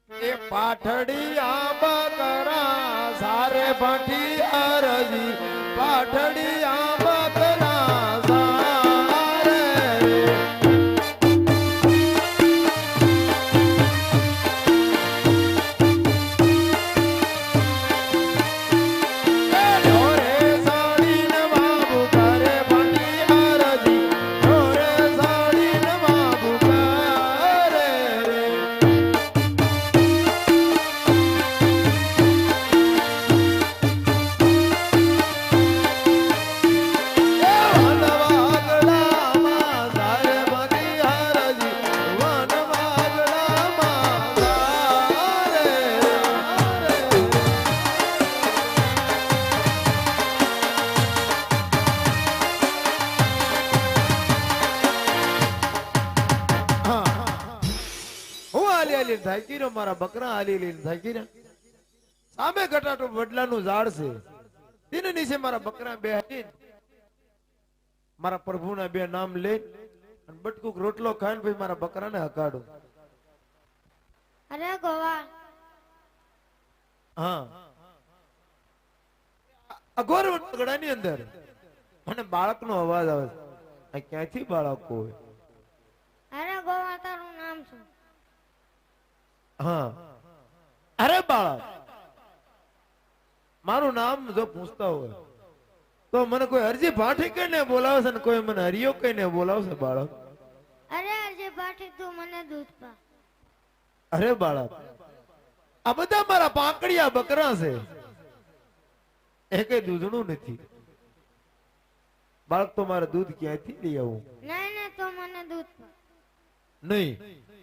એ પાઠડી આંબા કરા સારે ભાઠી અરજી પાઠડી આંબા કરા સારે મારા બકરા આલી લઈને થાકી રહ્યા સામે ઘટાટો વડલાનું ઝાડ છે તેની નીચે મારા બકરા બેહી મારા પ્રભુના બે નામ લે અને બટકુક રોટલો ખાઈને પછી મારા બકરાને હકાડું. અરે ગોવા હા અઘોર વડગડાની અંદર મને બાળકનો અવાજ આવે છે. આ ક્યાંથી બાળક હોય? અરે ગોવા તારું નામ શું? હા અરે બાળક મારું નામ જો પૂછતા હોય તો મને કોઈ અરજી ભાઠી કહીને બોલાવે છે ને કોઈ મને હરિયો કહીને બોલાવશે. બાળક અરે અરજી ભાઠી તું મને દૂધ પા. અરે બાળક આ બધા મારા પાંકડિયા બકરા છે એ કઈ દૂધણું નથી. બાળક તો મારે દૂધ ક્યાંથી લઈ આવું? નહીં નહીં તું મને દૂધ પા. નહીં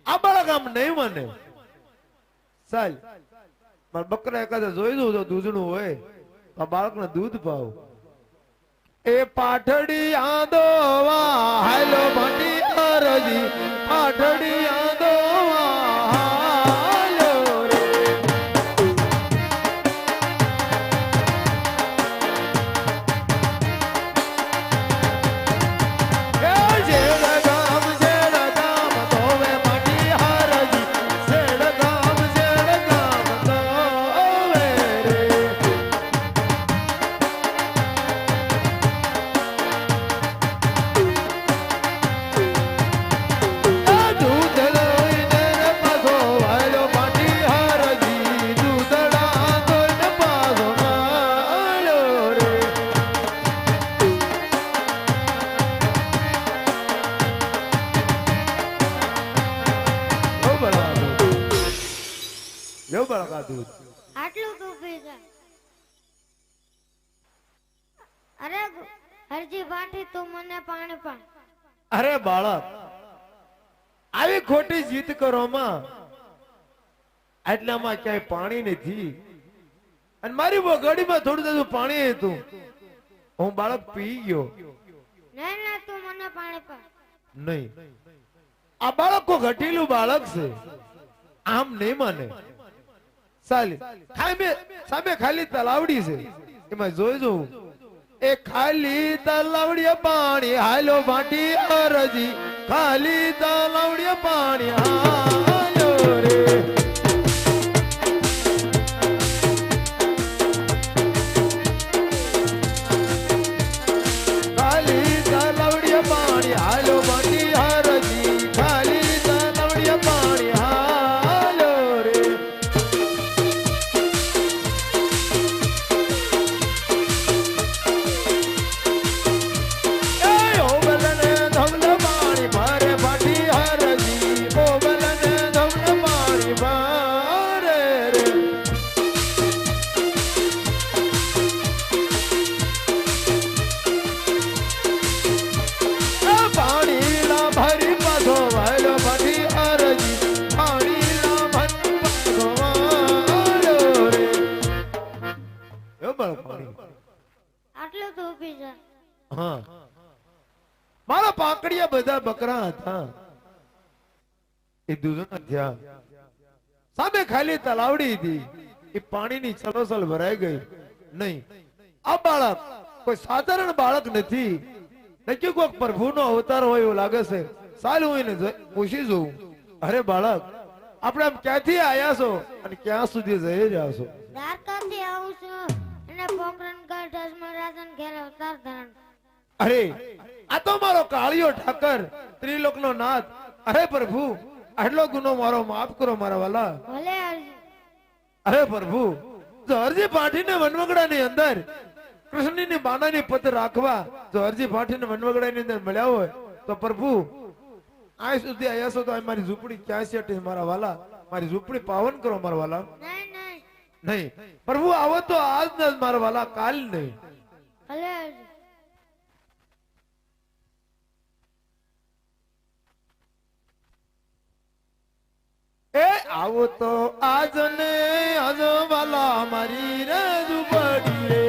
આ બાળક આમ નહીં મને. ચાલ મારા બકરા એકાદા જોઈ દઉં તો દૂધણું હોય આ બાળકને દૂધ પાવ. એ પાઠડી આંદોવા હાલો ભાટી અરજી પાઠડી આંદોવા હાલો રે એ જેડ ગામ ધોવે ભાટી હરજી જેડ ગામ ધોવે રે આટલું તું પી જા. અરે હરજી ભાઠી તું મને પાણી પા. અરે બાળક આવી ખોટી જીત કરો માં આટલામાં ક્યાંય પાણી નથી અને મારી ગાડીમાં થોડું થોડું પાણી હતું હું બાળક પી ગયો. નહીં નહીં તું મને પાણી પા. નહીં આ બાળક કો ઘટીલું બાળક છે આમ નહીં માને. ચાલે સામે ખાલી તલાવડી છે એમાં જોઈ જોઉં એ ખાલી તલાવડી પાણી હાલો ભાટી અરજી ખાલી તલાવડી પાણી હાલો રે ખાલી તલાવડી પાણી હાલો ભાટી અરજી ખાલી તલાવડી પાણી હાલો રે આટલું તું પી જા. હા મારા પાંકડિયા બધા બકરા હતા એ દૂધના થયા સામે ખાલી તલાવડી હતી એ પાણીની છલોછલ ભરાઈ ગઈ. નહીં આ બાળક કોઈ સાધારણ બાળક નથી નક્કી કોઈક પ્રભુનો અવતાર હોય એવું લાગે છે. ચાલ હું એને પૂછી જોઉં. અરે બાળક આપણે આમ ક્યાંથી આયા છો અને ક્યાં સુધી જઈ રહ્યા છો? દ્વારકાથી આવું છું અને પોખરણગઢ ધર્મરાજન ઘેર અવતાર ધારણ. અરે આ તો મારો કાળિયો ઠાકર ત્રિલોકનો નાથ. અરે પ્રભુ આટલો ગુનો મારો માફ કરો મારા વાલા. ભલે હરજી. અરે પ્રભુ જો અરજી પાઠીને વનવગડાની અંદર કૃષ્ણની બાનાની પત રાખવા જો અરજી પાઠીને વનવગડાની અંદર મળ્યા હોય તો પ્રભુ આ સુધી આયા છો તો આ મારી ઝૂંપડી ક્યાં છે મારા વાલા? મારી ઝૂંપડી પાવન કરો મારા વાલા. નહીં નહીં. નહીં પ્રભુ આવો તો આજ ન મારા વાલા, કાલ નહીં. ભલે હરજી. એ આવો તો આજ ને આજ વાલા મારી રે ઝૂંપડી રે.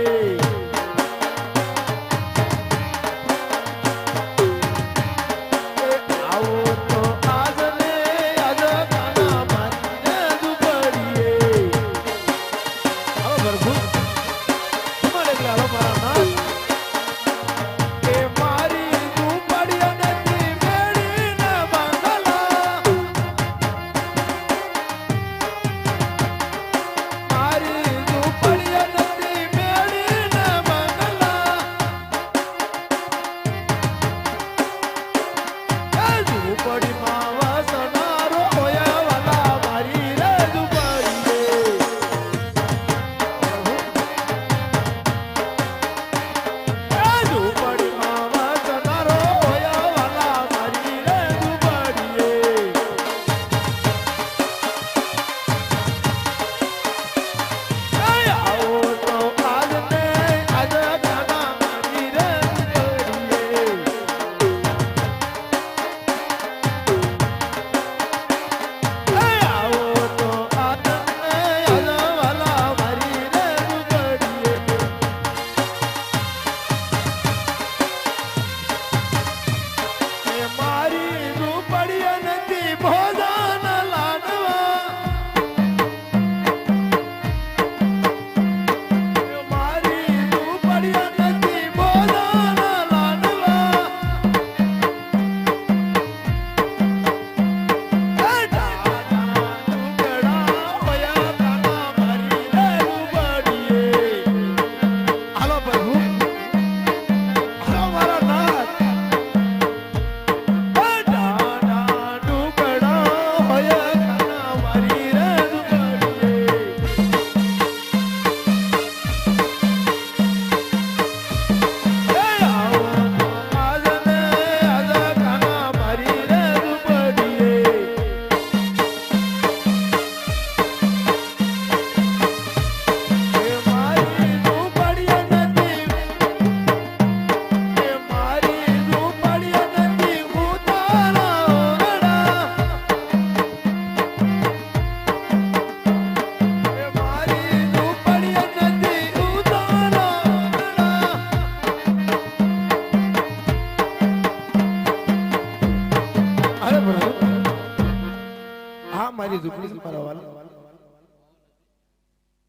મારી ઝૂંપડી છે મારા વાલા.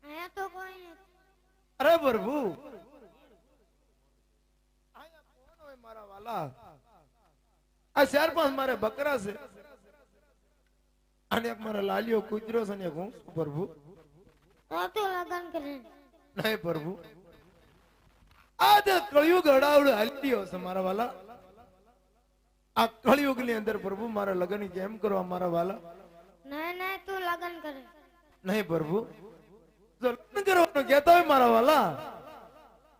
અહીંયા તો કોઈ નથી. અરે પ્રભુ આયા કોણ હોય મારા વાલા? આ 4-5 મારે બકરા છે અને એક મારા લાલિયો કૂતરો છે ને એક હું છું પ્રભુ. તો લગન કરે. નહીં પ્રભુ આ જે કળિયુગ અડાવડ હાલ્યો છે મારા વાલા. આ કળિયુગ ની અંદર પ્રભુ મારા લગ્ન કેમ કરવા મારા વાલા? નહીં નહીં તું લગન કરે. નહીં પ્રભુ જો લગ્ન કરવાનું કહેતા હોય મારા વાલા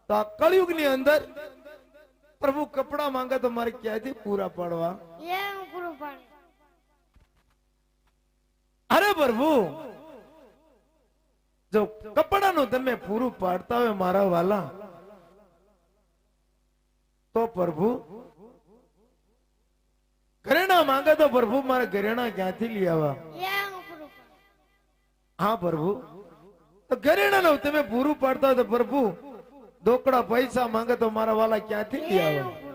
તો આ કળિયુગ ની અંદર પ્રભુ કપડા માંગે તો મારે ક્યાંથી પૂરા પાડવા? એ હું પૂરું પાડું. અરે પ્રભુ જો કપડાનું તમે પૂરું પાડતા હોય મારા વાલા તો પ્રભુ ઘરેણા માંગે તો પ્રભુ મારે ઘરેણા ક્યાંથી લઈ આવવા? એ હું પૂરું પાડું. હા પ્રભુ તો ઘરેણાનું તમે પૂરું પાડતા હોય તો પ્રભુ રોકડા પૈસા માંગે તો મારા વાલા ક્યાંથી લઈ આવવા?